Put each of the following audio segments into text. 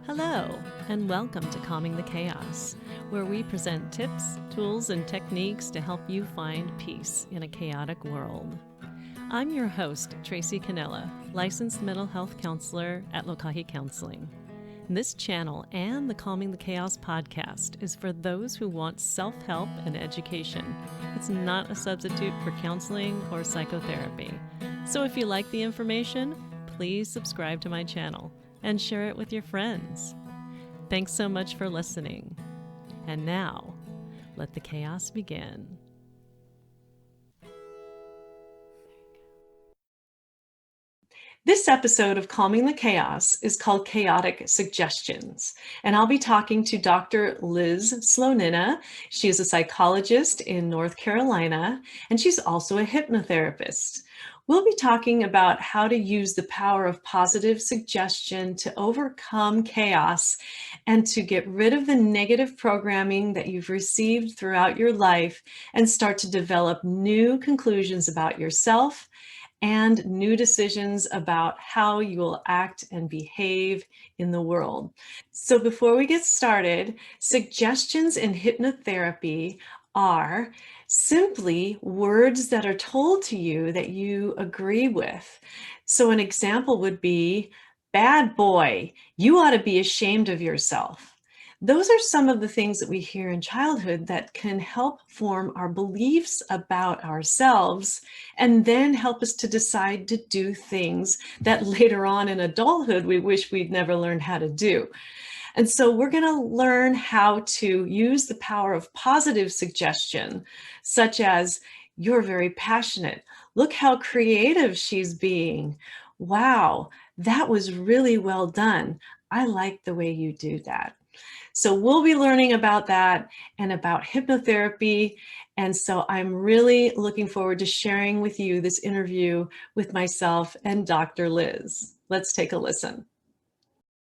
Hello, and welcome to Calming the Chaos, where we present tips, tools, and techniques to help you find peace in a chaotic world. I'm your host, Tracy Kenela, licensed mental health counselor at Lokahi Counseling. This channel and the Calming the Chaos podcast is for those who want self-help and education. It's not a substitute for counseling or psychotherapy. So if you like the information, please subscribe to my channel and share it with your friends. Thanks so much for listening. And now, let the chaos begin. This episode of Calming the Chaos is called Chaotic Suggestions, and I'll be talking to Dr. Liz Slonena. She is a psychologist in North Carolina, and she's also a hypnotherapist. We'll be talking about how to use the power of positive suggestion to overcome chaos and to get rid of the negative programming that you've received throughout your life and start to develop new conclusions about yourself and new decisions about how you will act and behave in the world. So before we get started, suggestions in hypnotherapy are simply words that are told to you that you agree with. So an example would be, "Bad boy, you ought to be ashamed of yourself." Those are some of the things that we hear in childhood that can help form our beliefs about ourselves and then help us to decide to do things that later on in adulthood we wish we'd never learned how to do. And so we're going to learn how to use the power of positive suggestion, such as, "You're very passionate. Look how creative she's being. Wow, that was really well done. I like the way you do that." So we'll be learning about that and about hypnotherapy. And so I'm really looking forward to sharing with you this interview with myself and Dr. Liz. Let's take a listen.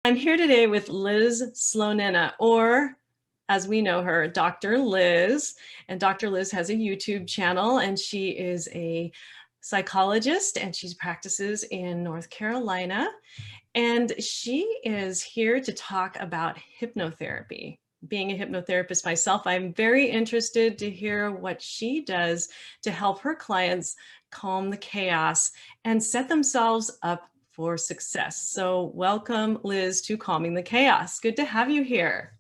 I'm here today with Liz Slonena, or as we know her, Dr. Liz. And Dr. Liz has a YouTube channel, and she is a psychologist, and she practices in North Carolina. And she is here to talk about hypnotherapy. Being a hypnotherapist myself, I'm very interested to hear what she does to help her clients calm the chaos and set themselves up for success. So welcome, Liz, to Calming the Chaos. Good to have you here.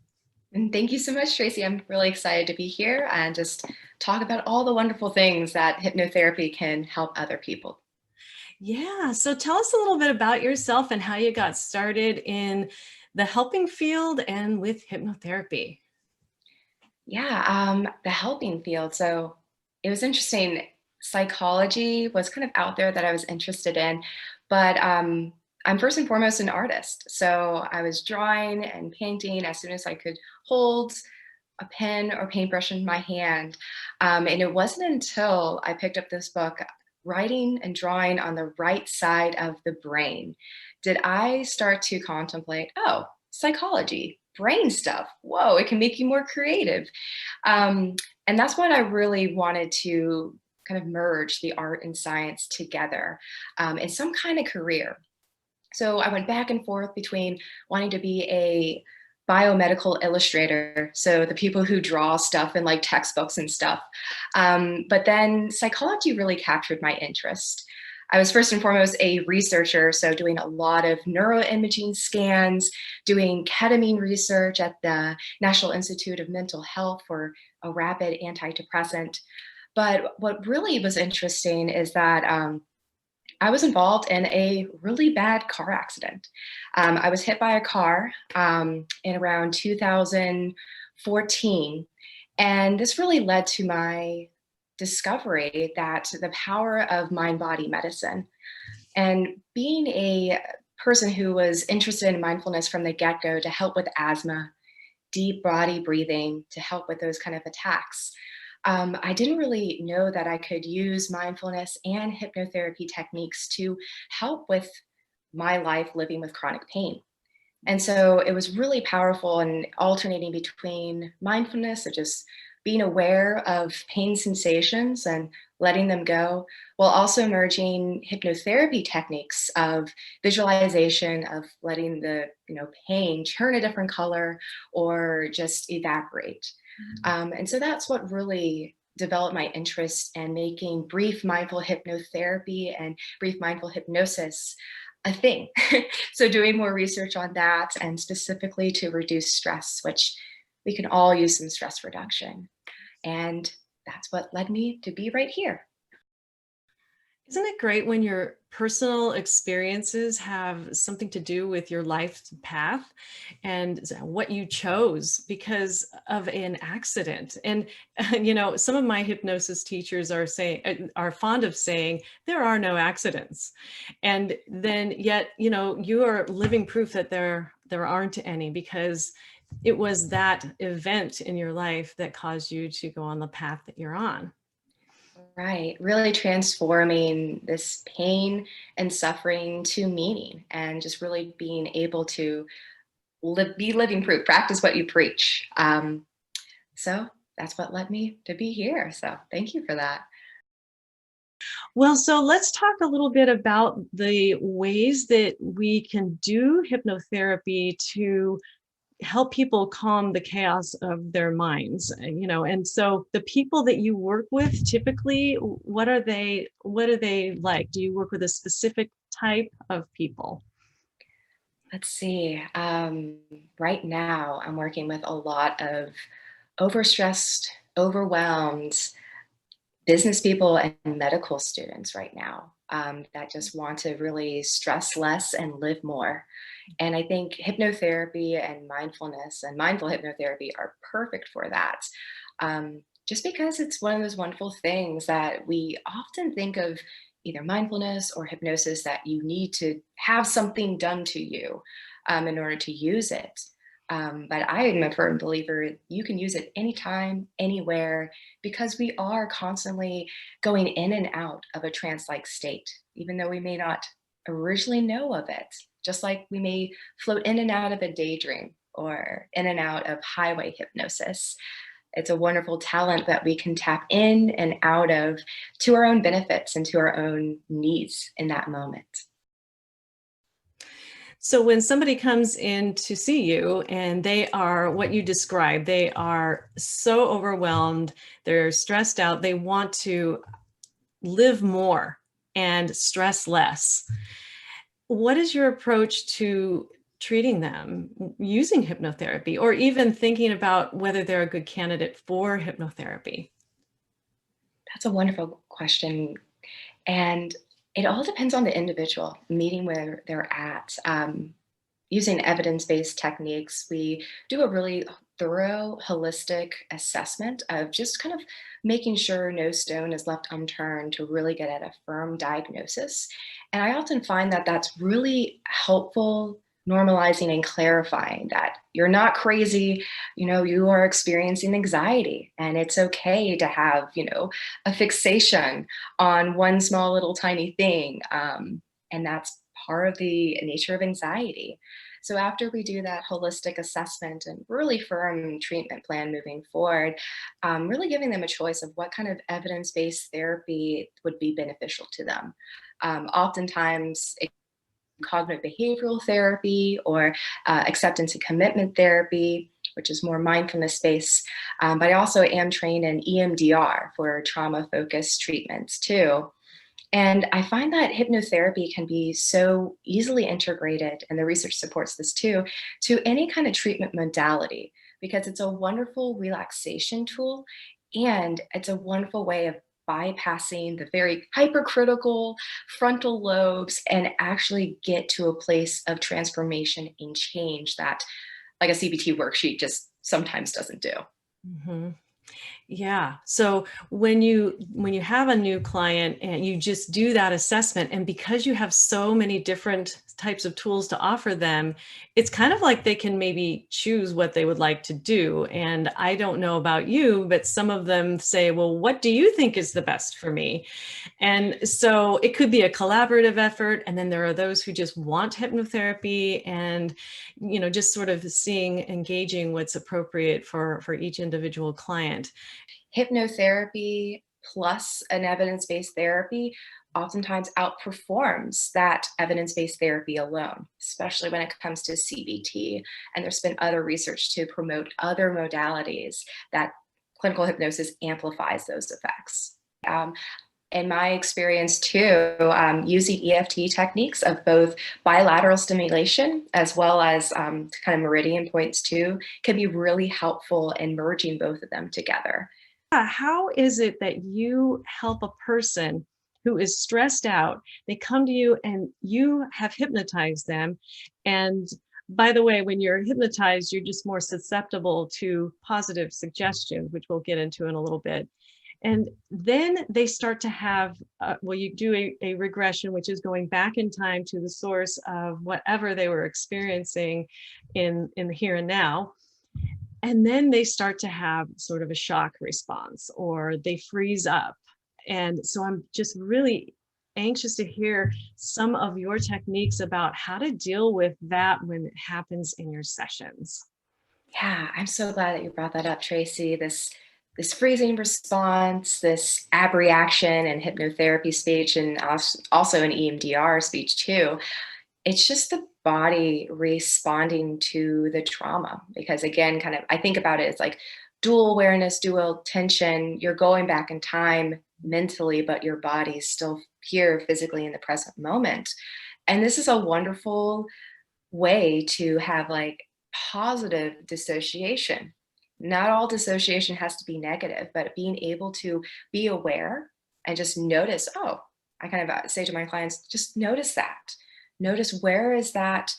And thank you so much, Tracy. I'm really excited to be here and just talk about all the wonderful things that hypnotherapy can help other people. Yeah, so tell us a little bit about yourself and how you got started in the helping field and with hypnotherapy. Yeah, the helping field. So it was interesting. Psychology was kind of out there that I was interested in, but I'm first and foremost an artist. So I was drawing and painting as soon as I could hold a pen or paintbrush in my hand. And it wasn't until I picked up this book, Writing and Drawing on the Right Side of the Brain, did I start to contemplate, oh, psychology, brain stuff. Whoa, it can make you more creative. Um, and that's when I really wanted to kind of merge the art and science together in some kind of career. So I went back and forth between wanting to be a biomedical illustrator, so the people who draw stuff in like textbooks and stuff. But then psychology really captured my interest. I was first and foremost a researcher, so doing a lot of neuroimaging scans, doing ketamine research at the National Institute of Mental Health for a rapid antidepressant. But what really was interesting is that I was involved in a really bad car accident. I was hit by a car in around 2014. And this really led to my discovery that the power of mind-body medicine. And being a person who was interested in mindfulness from the get-go to help with asthma, deep body breathing, to help with those kind of attacks, I didn't really know that I could use mindfulness and hypnotherapy techniques to help with my life living with chronic pain. And so it was really powerful and alternating between mindfulness, or just being aware of pain sensations, and letting them go, while also merging hypnotherapy techniques of visualization, of letting the pain turn a different color or just evaporate. And so that's what really developed my interest in making brief mindful hypnotherapy and brief mindful hypnosis a thing. So doing more research on that, and specifically to reduce stress, which we can all use some stress reduction. And that's what led me to be right here. Isn't it great when your personal experiences have something to do with your life path and what you chose because of an accident? And some of my hypnosis teachers are fond of saying there are no accidents. And then yet, you are living proof that there aren't any, because it was that event in your life that caused you to go on the path that you're on. Right. Really transforming this pain and suffering to meaning, and just really being able to be living proof, practice what you preach. So that's what led me to be here. So thank you for that. Well, so let's talk a little bit about the ways that we can do hypnotherapy to help people calm the chaos of their minds. And so the people that you work with typically, what are they like? Do you work with a specific type of people? Let's see. Right now, I'm working with a lot of overstressed, overwhelmed business people and medical students right now, that just want to really stress less and live more. And I think hypnotherapy and mindfulness and mindful hypnotherapy are perfect for that. Just because it's one of those wonderful things that we often think of, either mindfulness or hypnosis, that you need to have something done to you in order to use it. But I am a firm believer you can use it anytime, anywhere, because we are constantly going in and out of a trance like state, even though we may not originally know of it. Just like we may float in and out of a daydream or in and out of highway hypnosis. It's a wonderful talent that we can tap in and out of to our own benefits and to our own needs in that moment. So when somebody comes in to see you and they are what you described, they are so overwhelmed, they're stressed out, they want to live more and stress less. What is your approach to treating them using hypnotherapy, or even thinking about whether they're a good candidate for hypnotherapy? That's a wonderful question. And it all depends on the individual, meeting where they're at. Using evidence based techniques, we do a really thorough, holistic assessment of just kind of making sure no stone is left unturned to really get at a firm diagnosis. And I often find that that's really helpful, normalizing and clarifying that you're not crazy. You are experiencing anxiety, and it's okay to have, a fixation on one small little tiny thing. And that's part of the nature of anxiety. So after we do that holistic assessment and really firm treatment plan moving forward, really giving them a choice of what kind of evidence-based therapy would be beneficial to them. Oftentimes, cognitive behavioral therapy or acceptance and commitment therapy, which is more mindfulness based. But I also am trained in EMDR for trauma focused treatments too. And I find that hypnotherapy can be so easily integrated, and the research supports this too, to any kind of treatment modality, because it's a wonderful relaxation tool, and it's a wonderful way of bypassing the very hypercritical frontal lobes and actually get to a place of transformation and change that, like a CBT worksheet, just sometimes doesn't do. Mhm. Yeah. So when you have a new client and you just do that assessment, and because you have so many different types of tools to offer them, it's kind of like they can maybe choose what they would like to do. And I don't know about you, but some of them say, well, what do you think is the best for me? And so it could be a collaborative effort. And then there are those who just want hypnotherapy, and, just sort of engaging what's appropriate for each individual client. Hypnotherapy plus an evidence-based therapy oftentimes outperforms that evidence-based therapy alone, especially when it comes to CBT. And there's been other research to promote other modalities that clinical hypnosis amplifies those effects. In my experience too, using EFT techniques of both bilateral stimulation as well as kind of meridian points too, can be really helpful in merging both of them together. How is it that you help a person who is stressed out? They come to you and you have hypnotized them. And by the way, when you're hypnotized, you're just more susceptible to positive suggestions, which we'll get into in a little bit. And then they start to have, well, you do a regression, which is going back in time to the source of whatever they were experiencing in the here and now. And then they start to have sort of a shock response or they freeze up. And so I'm just really anxious to hear some of your techniques about how to deal with that when it happens in your sessions. Yeah, I'm so glad that you brought that up, Tracy. This freezing response, this abreaction and hypnotherapy speech, and also in EMDR speech too. It's just the body responding to the trauma. Because again, kind of, I think about it as like dual awareness, dual tension. You're going back in time mentally, but your body's still here physically in the present moment. And this is a wonderful way to have like positive dissociation. Not all dissociation has to be negative, but being able to be aware and just notice, oh, I kind of say to my clients, just notice that. Notice where is that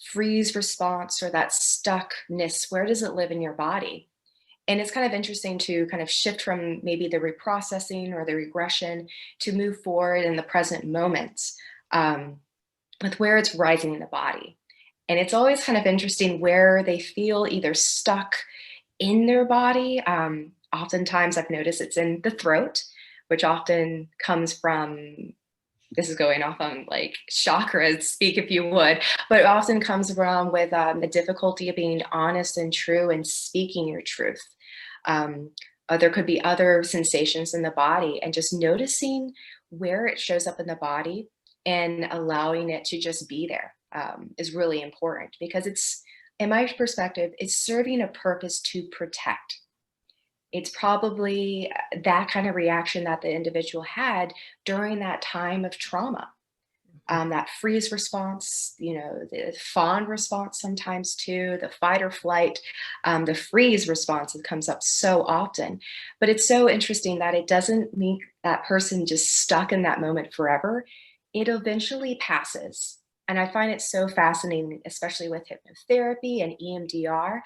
freeze response or that stuckness? Where does it live in your body? And it's kind of interesting to kind of shift from maybe the reprocessing or the regression to move forward in the present moment with where it's rising in the body. And it's always kind of interesting where they feel either stuck in their body. Oftentimes, I've noticed it's in the throat, which often comes from, this is going off on like chakras speak, if you would, but it often comes from with the difficulty of being honest and true and speaking your truth. There could be other sensations in the body, and just noticing where it shows up in the body and allowing it to just be there is really important, because it's, in my perspective, it's serving a purpose to protect. It's probably that kind of reaction that the individual had during that time of trauma. That freeze response, you know, the fawn response sometimes too, the fight or flight, the freeze response that comes up so often. But it's so interesting that it doesn't make that person just stuck in that moment forever. It eventually passes. And I find it so fascinating, especially with hypnotherapy and EMDR,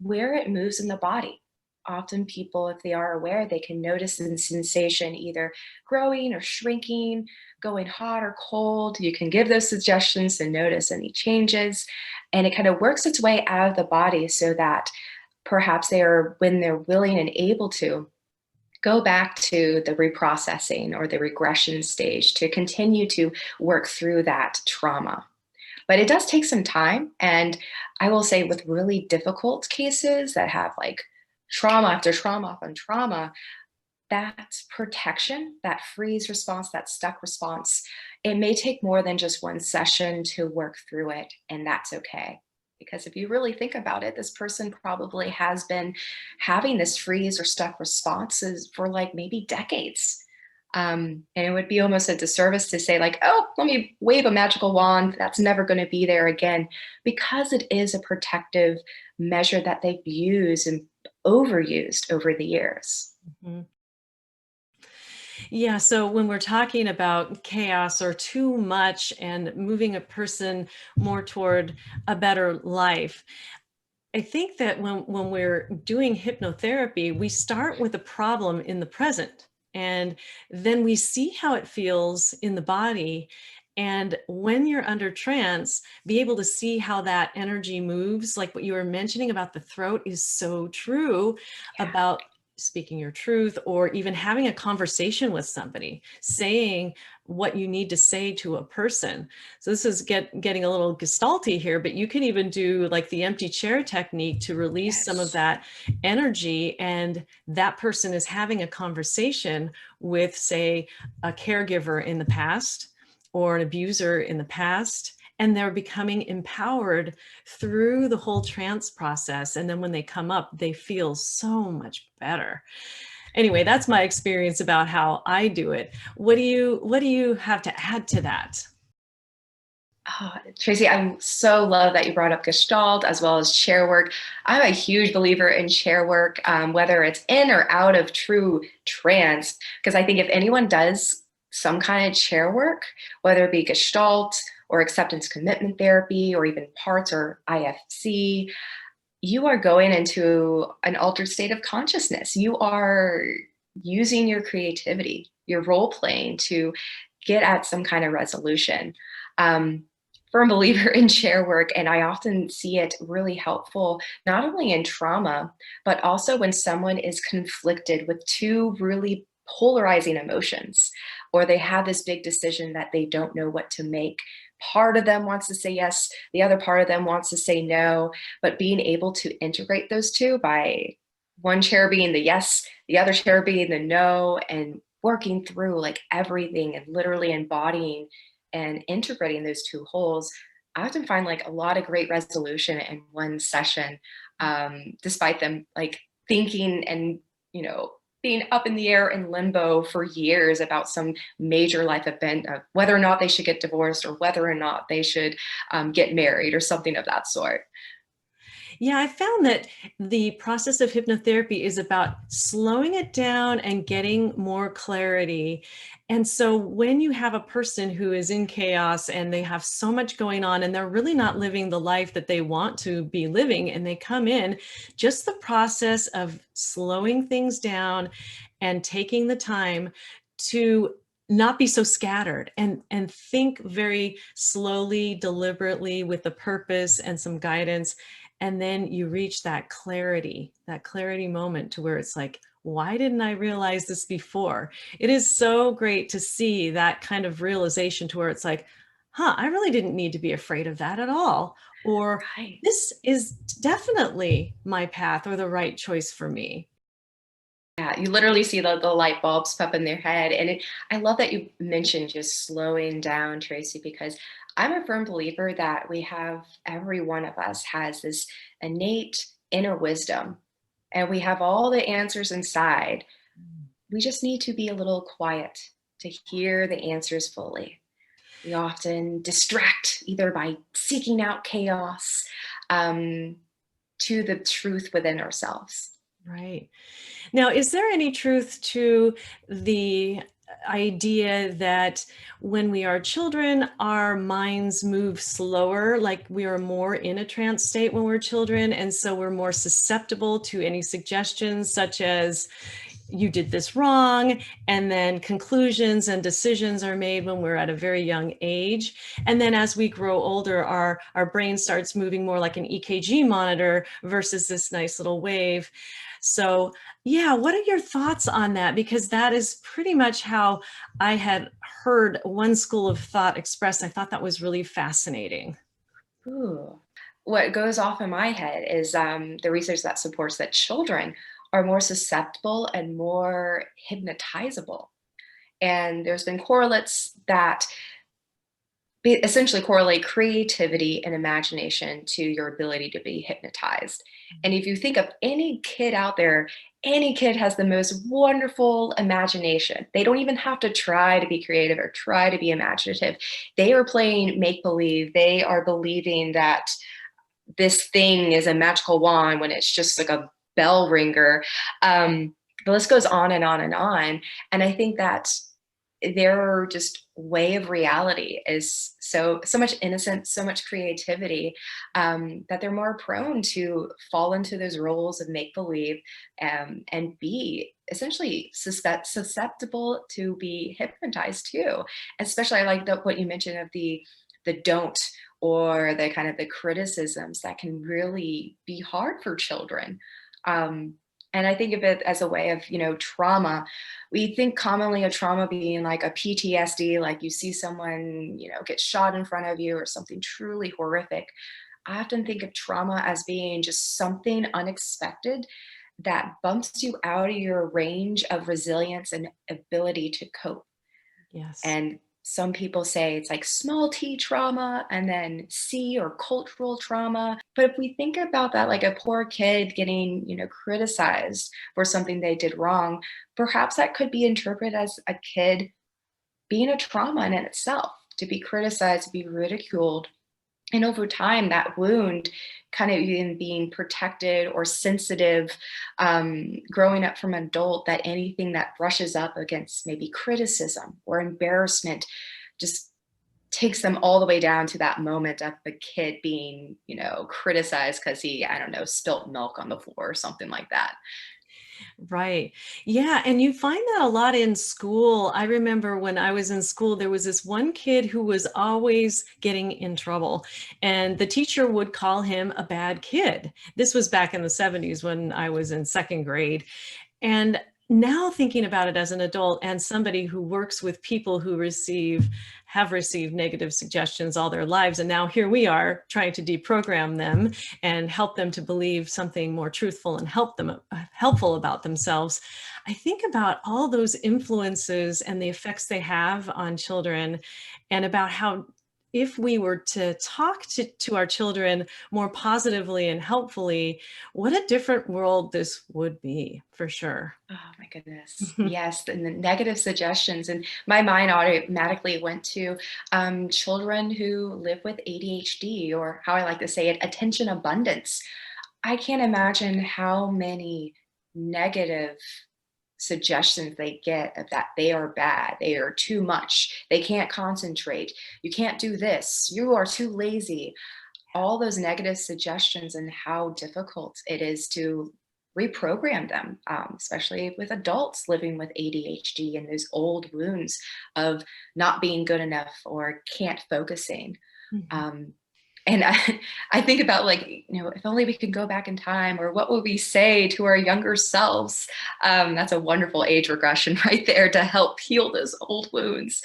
where it moves in the body. Often people, if they are aware, they can notice the sensation either growing or shrinking, going hot or cold. You can give those suggestions and notice any changes. And it kind of works its way out of the body so that perhaps they are, when they're willing and able to, go back to the reprocessing or the regression stage to continue to work through that trauma. But it does take some time. And I will say, with really difficult cases that have like trauma after trauma upon trauma, that protection, that freeze response, that stuck response, it may take more than just one session to work through it. And that's okay. Because if you really think about it, this person probably has been having this freeze or stuck responses for like maybe decades. And it would be almost a disservice to say, like, oh, let me wave a magical wand. That's never going to be there again, because it is a protective measure that they've used and overused over the years. Mhm. Yeah, so when we're talking about chaos or too much and moving a person more toward a better life, I think that when we're doing hypnotherapy, we start with a problem in the present, and then we see how it feels in the body. And when you're under trance, be able to see how that energy moves, like what you were mentioning about the throat is so true, Yeah. about speaking your truth, or even having a conversation with somebody, saying what you need to say to a person. So this is getting a little gestalty here, but you can even do like the empty chair technique to release some of Yes. that energy. And that person is having a conversation with, say, a caregiver in the past or an abuser in the past, and they're becoming empowered through the whole trance process. And then when they come up, they feel so much better. Anyway, that's my experience about how I do it. What do you have to add to that? Oh, Tracy, I so love that you brought up Gestalt as well as chair work. I'm a huge believer in chair work, whether it's in or out of true trance, because I think if anyone does some kind of chair work, whether it be Gestalt or acceptance commitment therapy or even parts or IFC, you are going into an altered state of consciousness. You are using your creativity, your role playing to get at some kind of resolution. Um, Firm believer in chair work, and I often see it really helpful, not only in trauma, but also when someone is conflicted with two really polarizing emotions, or they have this big decision that they don't know what to make. Part of them wants to say yes, the other part of them wants to say no, but being able to integrate those two by one chair being the yes, the other chair being the no, and working through like everything and literally embodying and integrating those two wholes, I often find like a lot of great resolution in one session, despite them like thinking and, you know, being up in the air in limbo for years about some major life event of whether or not they should get divorced or whether or not they should get married or something of that sort. Yeah, I found that the process of hypnotherapy is about slowing it down and getting more clarity. And so when you have a person who is in chaos and they have so much going on and they're really not living the life that they want to be living, and they come in, just the process of slowing things down and taking the time to not be so scattered and think very slowly, deliberately, with a purpose and some guidance. And then you reach that clarity moment to where it's like, why didn't I realize this before? It is so great to see that kind of realization to where it's like, huh, I really didn't need to be afraid of that at all. Or Right. this is definitely my path or the right choice for me. Yeah, you literally see the light bulbs pop in their head. And I love that you mentioned just slowing down, Tracy, because I'm a firm believer that every one of us has this innate inner wisdom, and we have all the answers inside. We just need to be a little quiet to hear the answers fully. We often distract either by seeking out chaos um, to the truth within ourselves. Right. Now, is there any truth to the idea that when we are children, our minds move slower, like we are more in a trance state when we're children, and so we're more susceptible to any suggestions such as you did this wrong, and then conclusions and decisions are made when we're at a very young age. And then as we grow older, our brain starts moving more like an EKG monitor versus this nice little wave. So yeah, what are your thoughts on that? Because that is pretty much how I had heard one school of thought expressed. I thought that was really fascinating. Ooh. What goes off in my head is the research that supports that children are more susceptible and more hypnotizable. And there's been correlates that essentially correlate creativity and imagination to your ability to be hypnotized. And if you think of any kid out there, any kid has the most wonderful imagination. They don't even have to try to be creative or try to be imaginative. They are playing make believe. They are believing that this thing is a magical wand when it's just like a bell ringer. The list goes on and on and on. And I think that their just way of reality is so much innocence, so much creativity, that they're more prone to fall into those roles of make believe, and be essentially susceptible to be hypnotized too. Especially, I like what you mentioned of the don't, or the kind of the criticisms that can really be hard for children. Um, And I think of it as a way of, trauma. We think commonly of trauma being like a PTSD, like you see someone, get shot in front of you or something truly horrific. I often think of trauma as being just something unexpected that bumps you out of your range of resilience and ability to cope. Yes. And some people say it's like small t trauma and then C or cultural trauma. But if we think about that like a poor kid getting, criticized for something they did wrong, perhaps that could be interpreted as a kid being a trauma in itself, to be criticized, to be ridiculed, and over time, that wound kind of even being protected or sensitive, growing up from an adult, that anything that brushes up against maybe criticism or embarrassment just takes them all the way down to that moment of the kid being, criticized because he, I don't know, spilt milk on the floor or something like that. Right. Yeah. And you find that a lot in school. I remember when I was in school, there was this one kid who was always getting in trouble, and the teacher would call him a bad kid. This was back in the 70s when I was in second grade. And now thinking about it as an adult and somebody who works with people who have received negative suggestions all their lives, and now here we are trying to deprogram them and help them to believe something more truthful and helpful about themselves. I think about all those influences and the effects they have on children, and about how if we were to talk to our children more positively and helpfully, what a different world this would be, for sure. Oh my goodness. Yes. And the negative suggestions. And my mind automatically went to children who live with ADHD, or how I like to say it, attention abundance. I can't imagine how many negative suggestions they get of that they are bad, they are too much, they can't concentrate, you can't do this, you are too lazy. All those negative suggestions, and how difficult it is to reprogram them, especially with adults living with ADHD and those old wounds of not being good enough or can't focusing. Mhm. Um, and I think about, like, if only we could go back in time, or what would we say to our younger selves? That's a wonderful age regression right there to help heal those old wounds.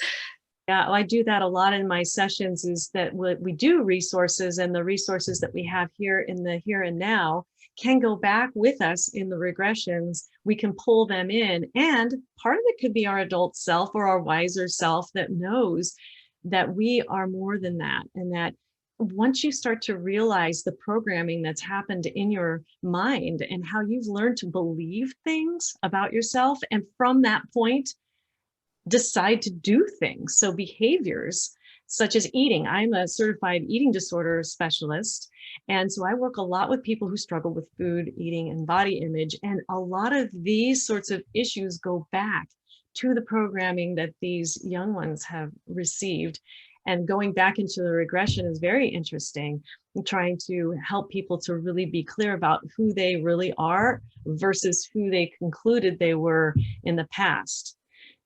Yeah, well, I do that a lot in my sessions, is that we do resources, and the resources that we have here in the here and now can go back with us in the regressions. We can pull them in. And part of it could be our adult self or our wiser self that knows that we are more than that. And that once you start to realize the programming that's happened in your mind and how you've learned to believe things about yourself, and from that point, decide to do things. So behaviors such as eating. I'm a certified eating disorder specialist. And so I work a lot with people who struggle with food, eating, and body image. And a lot of these sorts of issues go back to the programming that these young ones have received. And going back into the regression is very interesting, trying to help people to really be clear about who they really are versus who they concluded they were in the past.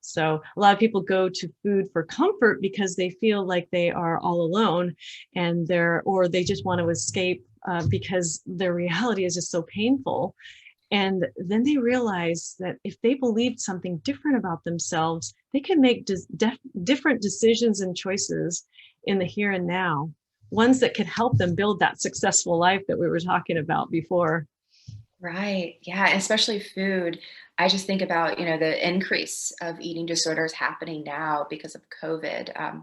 So a lot of people go to food for comfort because they feel like they are all alone, or they just want to escape because their reality is just so painful. And then they realize that if they believed something different about themselves, they can make different decisions and choices in the here and now, ones that could help them build that successful life that we were talking about before. Right. Yeah. Especially food. I just think about, the increase of eating disorders happening now because of COVID.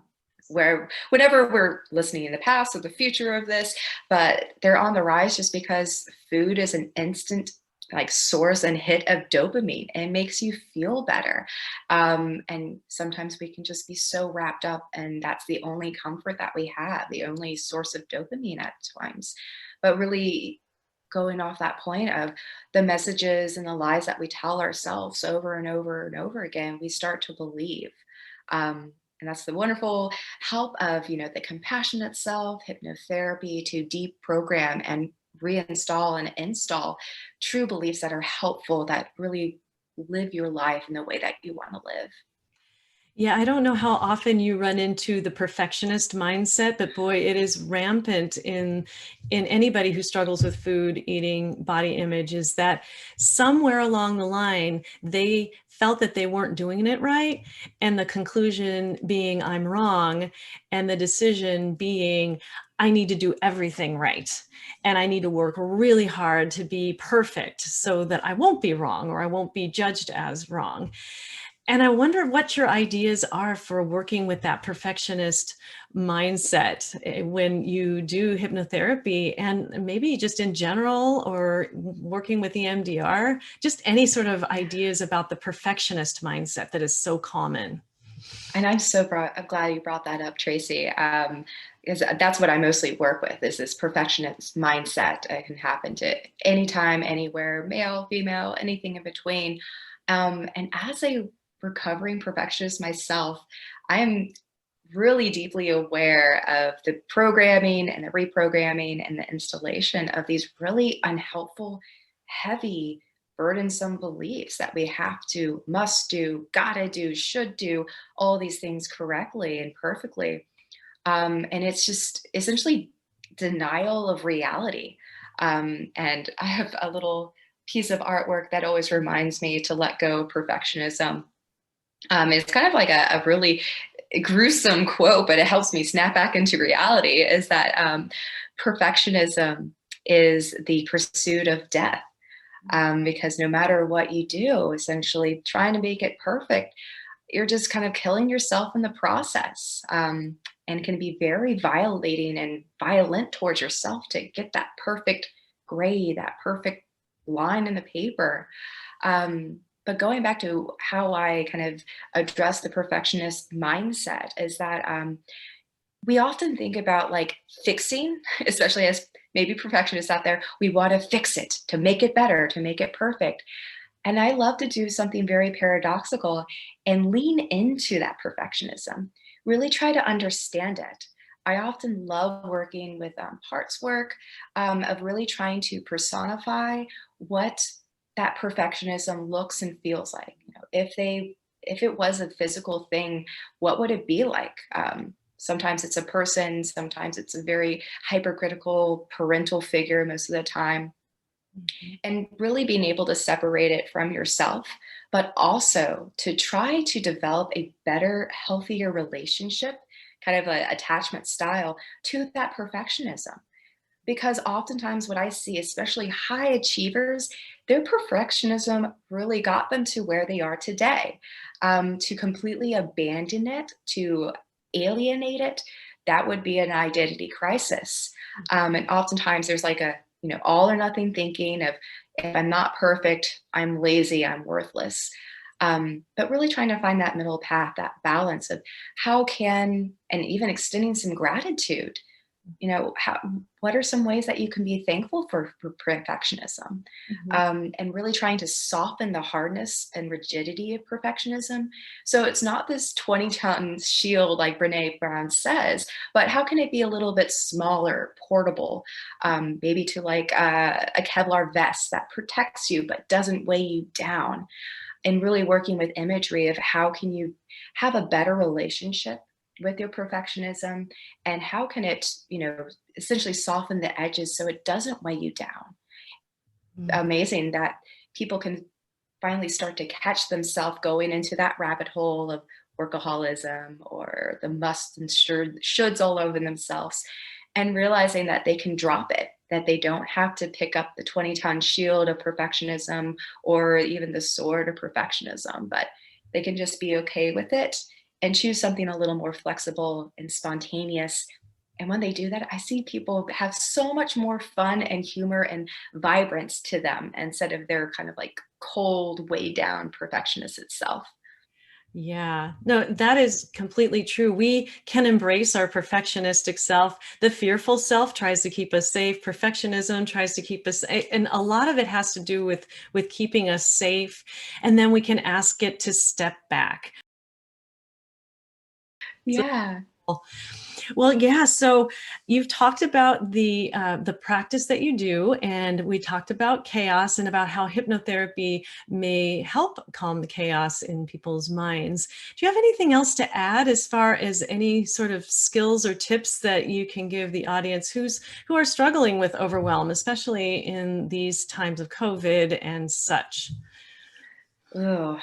Where whenever we're listening in the past or the future of this, but they're on the rise just because food is an instant like source and hit of dopamine, and makes you feel better. And sometimes we can just be so wrapped up, and that's the only comfort that we have, the only source of dopamine at times. But really, going off that point of the messages and the lies that we tell ourselves over and over and over again, we start to believe. And that's the wonderful help of, the compassionate self, hypnotherapy, to deprogram and reinstall and install true beliefs that are helpful, that really live your life in the way that you want to live. Yeah, I don't know how often you run into the perfectionist mindset, but boy, it is rampant in anybody who struggles with food, eating, body image, is that somewhere along the line, they felt that they weren't doing it right, and the conclusion being I'm wrong, and the decision being I need to do everything right. And I need to work really hard to be perfect so that I won't be wrong or I won't be judged as wrong. And I wonder what your ideas are for working with that perfectionist mindset when you do hypnotherapy, and maybe just in general, or working with EMDR, just any sort of ideas about the perfectionist mindset that is so common. And I'm glad you brought that up, Tracy, because that's what I mostly work with is this perfectionist mindset. It can happen to anytime, anywhere, male, female, anything in between. And as a recovering perfectionist myself, I am really deeply aware of the programming and the reprogramming and the installation of these really unhelpful, heavy, burdensome beliefs that we have to, must do, gotta do, should do all these things correctly and perfectly. And it's just essentially denial of reality. And I have a little piece of artwork that always reminds me to let go of perfectionism. It's kind of like a really gruesome quote, but it helps me snap back into reality, is that perfectionism is the pursuit of death. Because no matter what you do, essentially trying to make it perfect, you're just kind of killing yourself in the process, and can be very violating and violent towards yourself to get that perfect grade, that perfect line in the paper. But going back to how I kind of address the perfectionist mindset is that we often think about like fixing, especially as maybe perfectionists out there, we want to fix it to make it better, to make it perfect. And I love to do something very paradoxical and lean into that perfectionism, really try to understand it. I often love working with parts work, of really trying to personify what that perfectionism looks and feels like. You know, if it was a physical thing, what would it be like? Sometimes it's a person, sometimes it's a very hypercritical parental figure most of the time, Mhm. and really being able to separate it from yourself, but also to try to develop a better, healthier relationship, kind of an attachment style to that perfectionism. Because oftentimes, what I see, especially high achievers, their perfectionism really got them to where they are today. To completely abandon it, to alienate it, that would be an identity crisis. And oftentimes, there's like a all or nothing thinking of if I'm not perfect, I'm lazy, I'm worthless. But really trying to find that middle path, that balance of how can, and even extending some gratitude, how, what are some ways that you can be thankful for perfectionism, Mhm. and really trying to soften the hardness and rigidity of perfectionism, so it's not this 20-ton shield like Brene Brown says, but how can it be a little bit smaller, portable, maybe to like a Kevlar vest that protects you but doesn't weigh you down, and really working with imagery of how can you have a better relationship with your perfectionism, and how can it essentially soften the edges so it doesn't weigh you down. Mhm. Amazing that people can finally start to catch themselves going into that rabbit hole of workaholism or the musts and shoulds all over themselves, and realizing that they can drop it, that they don't have to pick up the 20-ton shield of perfectionism or even the sword of perfectionism, but they can just be okay with it and choose something a little more flexible and spontaneous. And when they do that, I see people have so much more fun and humor and vibrance to them instead of their kind of like cold, way down perfectionist itself. Yeah, no, that is completely true. We can embrace our perfectionistic self. The fearful self tries to keep us safe. Perfectionism tries to keep us, and a lot of it has to do with keeping us safe. And then we can ask it to step back. So Yeah. Well, yeah. So you've talked about the practice that you do, and we talked about chaos and about how hypnotherapy may help calm the chaos in people's minds. Do you have anything else to add as far as any sort of skills or tips that you can give the audience who are struggling with overwhelm, especially in these times of COVID and such? Ooh,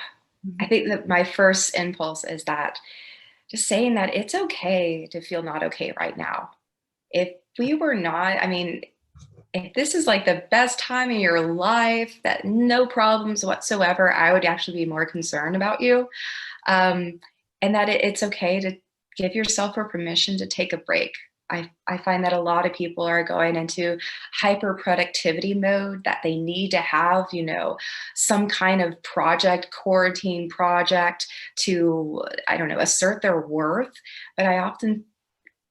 I Mhm. think that my first impulse is that just saying that it's okay to feel not okay right now. If we were not, I mean, if this is like the best time in your life, that no problems whatsoever, I would actually be more concerned about you. Um, and that it's okay to give yourself a permission to take a break. I find that a lot of people are going into hyper productivity mode, that they need to have, some kind of project, quarantine project to, I don't know, assert their worth. But I often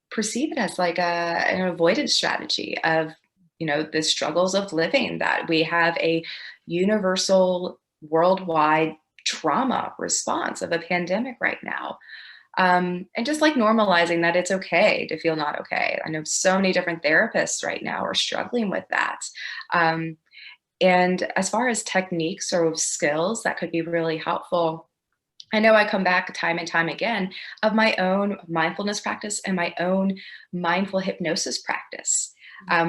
perceive it as like an avoidance strategy of, the struggles of living, that we have a universal worldwide trauma response of a pandemic right now. And just like normalizing that it's okay to feel not okay. I know so many different therapists right now are struggling with that. Um, and as far as techniques or skills that could be really helpful, I know I come back time and time again of my own mindfulness practice and my own mindful hypnosis practice,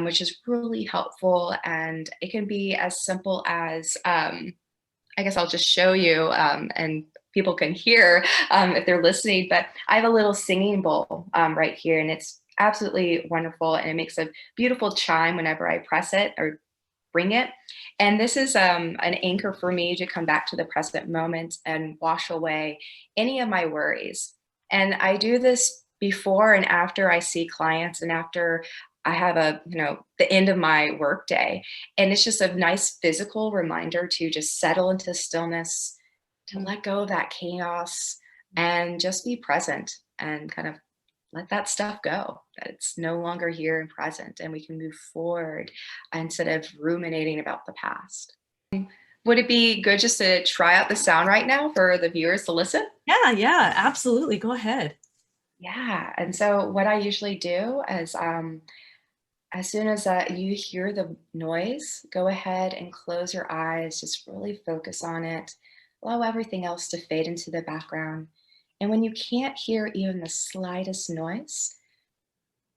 which is really helpful. And it can be as simple as, I guess I'll just show you, and people can hear if they're listening, but I have a little singing bowl right here, and it's absolutely wonderful. And it makes a beautiful chime whenever I press it or bring it. And this is an anchor for me to come back to the present moment and wash away any of my worries. And I do this before and after I see clients and after I have the end of my workday. And it's just a nice physical reminder to just settle into stillness, to Mm. let go of that chaos and just be present and kind of let that stuff go, that it's no longer here and present, and we can move forward instead of ruminating about the past. Would it be good just to try out the sound right now for the viewers to listen? Yeah, yeah, absolutely. Go ahead. Yeah. And so, what I usually do is, as soon as you hear the noise, go ahead and close your eyes, just really focus on it, allow everything else to fade into the background. And when you can't hear even the slightest noise,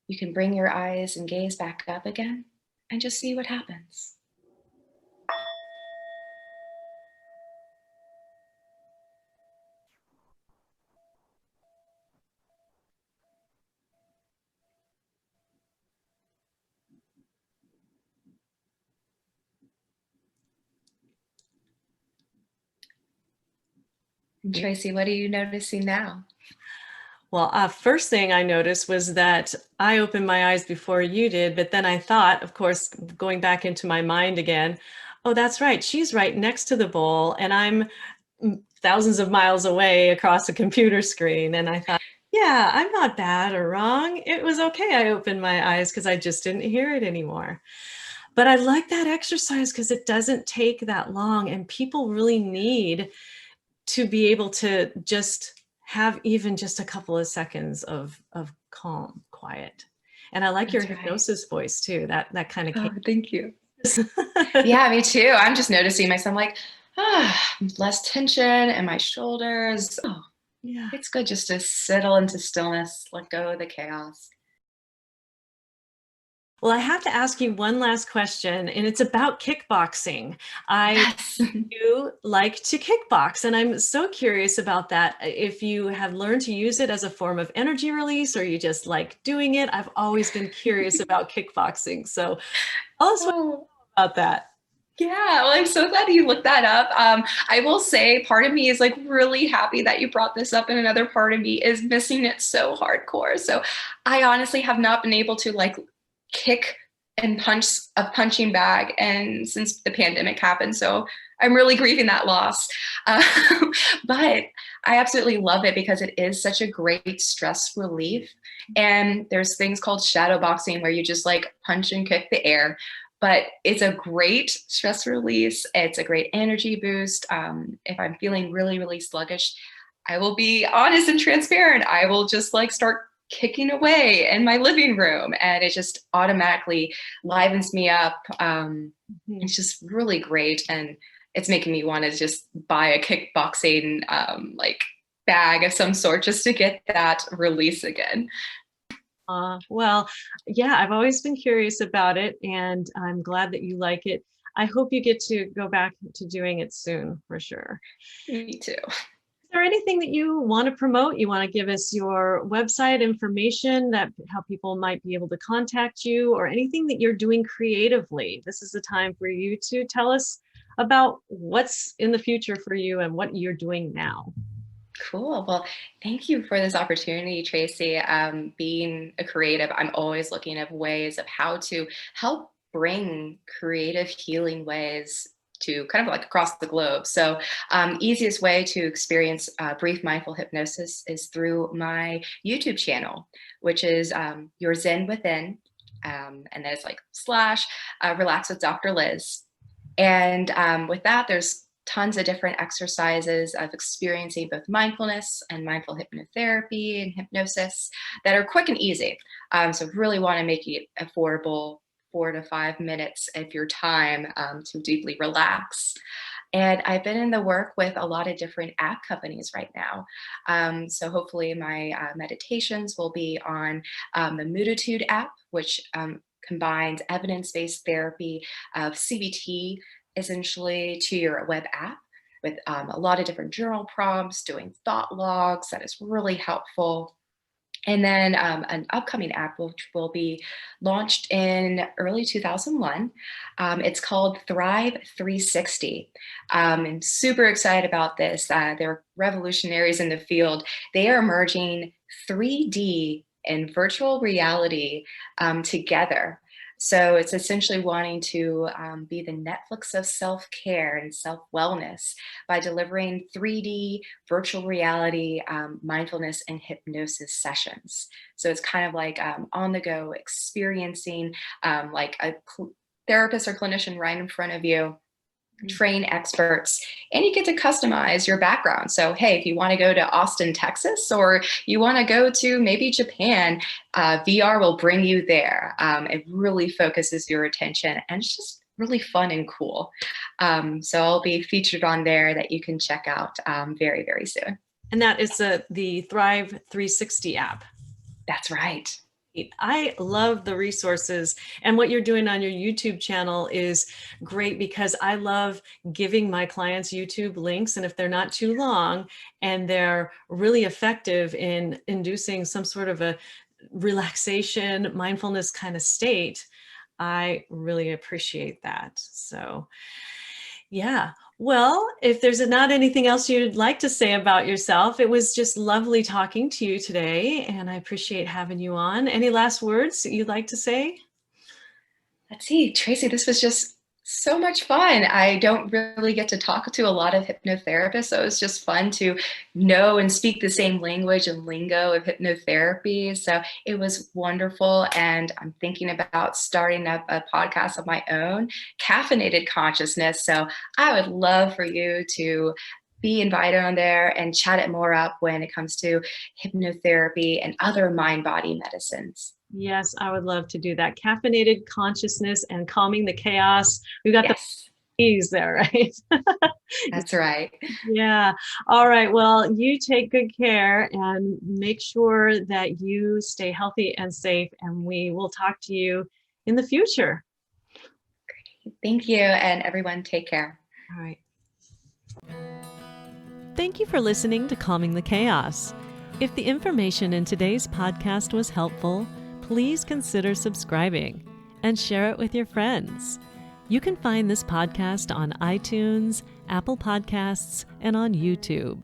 you can bring your eyes and gaze back up again and just see what happens. And Tracy, what are you noticing now? Well, first thing I noticed was that I opened my eyes before you did, but then I thought, of course, going back into my mind again, oh, that's right. She's right next to the bowl, and I'm thousands of miles away across a computer screen. And I thought, yeah, I'm not bad or wrong. It was okay. I opened my eyes because I just didn't hear it anymore. But I like that exercise because it doesn't take that long, and people really need to be able to just have even just a couple of seconds of calm, quiet. And I like your That's right. hypnosis voice too. That kind of Oh, thank you. cadence. Yeah, me too. I'm just noticing myself like, less tension in my shoulders. Oh, Yeah. it's good just to settle into stillness, let go of the chaos. Well, I have to ask you one last question, and it's about kickboxing. I Yes. do like to kickbox, and I'm so curious about that. If you have learned to use it as a form of energy release or you just like doing it, I've always been curious about kickboxing. So tell us what Oh, about that. yeah. Well, I'm so glad you looked that up. I will say part of me is like really happy that you brought this up, and another part of me is missing it so hardcore. So I honestly have not been able to like kick and punch a punching bag and since the pandemic happened. So I'm really grieving that loss. Um, but I absolutely love it because it is such a great stress relief. And there's things called shadow boxing where you just like punch and kick the air. But it's a great stress release. It's a great energy boost. If I'm feeling really, really sluggish, I will be honest and transparent. I will just like start kicking away in my living room, and it just automatically livens me up. Mhm. It's just really great, and it's making me want to just buy a kickboxing like bag of some sort just to get that release again. Well, yeah, I've always been curious about it, and I'm glad that you like it. I hope you get to go back to doing it soon, for sure. Me too. Is there anything that you want to promote? You want to give us your website information, that how people might be able to contact you, or anything that you're doing creatively? This is the time for you to tell us about what's in the future for you and what you're doing now. Cool. Well, thank you for this opportunity, Tracy. Being a creative, I'm always looking at ways of how to help bring creative healing ways to kind of like across the globe. So, easiest way to experience brief mindful hypnosis is through my YouTube channel, which is Your Zen Within. And then it's like slash relax with Dr. Liz. And with that, there's tons of different exercises of experiencing both mindfulness and mindful hypnotherapy and hypnosis that are quick and easy. So really want to make it affordable, 4 to 5 minutes of your time to deeply relax. And I've been in the work with a lot of different app companies right now. So hopefully my meditations will be on the Mooditude app, which combines evidence-based therapy of CBT essentially to your web app with a lot of different journal prompts, doing thought logs that is really helpful. And then an upcoming app which will be launched in early 2001. It's called Thrive 360. And super excited about this. They're revolutionaries in the field. They are merging 3D and virtual reality together. So it's essentially wanting to be the Netflix of self-care and self-wellness by delivering 3D virtual reality mindfulness and hypnosis sessions. So it's kind of like on the go experiencing like a therapist or clinician right in front of you, train experts, and you get to customize your background. So, hey, if you want to go to Austin, Texas, or you want to go to maybe Japan, VR will bring you there. It really focuses your attention, and it's just really fun and cool. So I'll be featured on there that you can check out very, very soon. And that is the Thrive 360 app. That's right. I love the resources, and what you're doing on your YouTube channel is great because I love giving my clients YouTube links, and if they're not too long and they're really effective in inducing some sort of a relaxation, mindfulness kind of state, I really appreciate that. So yeah. Well, if there's not anything else you'd like to say about yourself, it was just lovely talking to you today, and I appreciate having you on. Any last words that you'd like to say? Let's see, Tracy, this was just so much fun. I don't really get to talk to a lot of hypnotherapists, so it's just fun to know and speak the same language and lingo of hypnotherapy. So it was wonderful. And I'm thinking about starting up a podcast of my own, Caffeinated Consciousness. So I would love for you to be invited on there and chat it more up when it comes to hypnotherapy and other mind body medicines. Yes, I would love to do that. Caffeinated consciousness and calming the chaos. We've got the Yes, P's there, right? that's right. Yeah. All right. Well, you take good care and make sure that you stay healthy and safe, and we will talk to you in the future. Thank you, and everyone take care. All right. Thank you for listening to Calming the Chaos. If the information in today's podcast was helpful, please consider subscribing and share it with your friends. You can find this podcast on iTunes, Apple Podcasts, and on YouTube.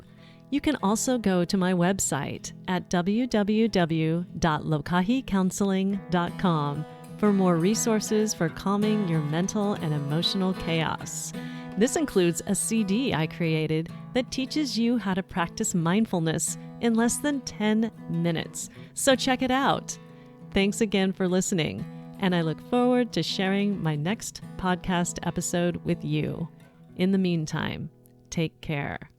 You can also go to my website at www.lokahicounseling.com for more resources for calming your mental and emotional chaos. This includes a CD I created that teaches you how to practice mindfulness in less than 10 minutes. So check it out. Thanks again for listening, and I look forward to sharing my next podcast episode with you. In the meantime, take care.